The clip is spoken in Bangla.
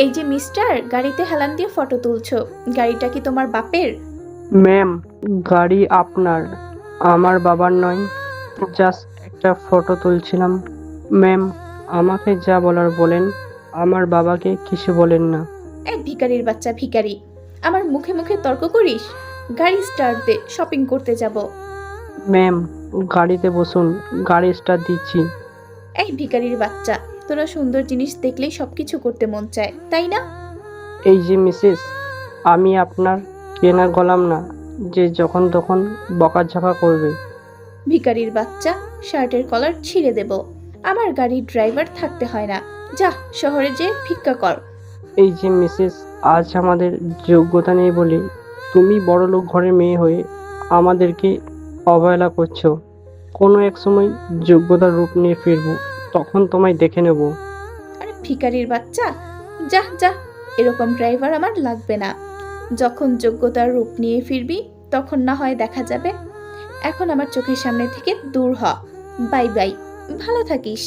এই যে মিস্টার, গাড়িতে হেলান দিয়ে ফটো তুলছো, গাড়িটা কি তোমার বাপের? ম্যাম, গাড়ি আপনার, আমার বাবার নয়। জাস্ট একটা ফটো তুলছিলাম। ম্যাম, আমাকে যা বলার বলেন, আমার বাবাকে কিছু বলেন না। এই ভিখারির বাচ্চা ভিখারি, আমার মুখে মুখে তর্ক করিস? গাড়ি স্টার্ট দে, শপিং করতে যাব। ম্যাম, গাড়িতে বসুন, গাড়ি স্টার্ট দিচ্ছি। এই ভিখারির বাচ্চা, তোরা সুন্দর জিনিস দেখলেই সবকিছু করতে মন চায়, তাই না? এই যে মিসেস, আমি আপনার কেনা গোলাম না যে যখন তখন বকাঝকা করবে। ভিখারির বাচ্চা, শার্টের কলার ছিঁড়ে দেব। আমার গাড়ির ড্রাইভার থাকতে হয় না, যা শহরে যেয়ে ভিক্ষা কর। এই যে মিসেস, আজ আমাদের যোগ্যতা নেই বলে তুমি বড়লোক ঘরের মেয়ে হয়ে আমাদেরকে অবহেলা করছো। কোনো এক সময় যোগ্যতার রূপ নিয়ে ফিরবো, তখন তোমায় দেখে নেব। আরে ভিখারির বাচ্চা, যা যা, এরকম ড্রাইভার আমার লাগবে না। যখন যোগ্যতার রূপ নিয়ে ফিরবি তখন না হয় দেখা যাবে। এখন আমার চোখের সামনে থেকে দূর হ। বাই বাই, ভালো থাকিস।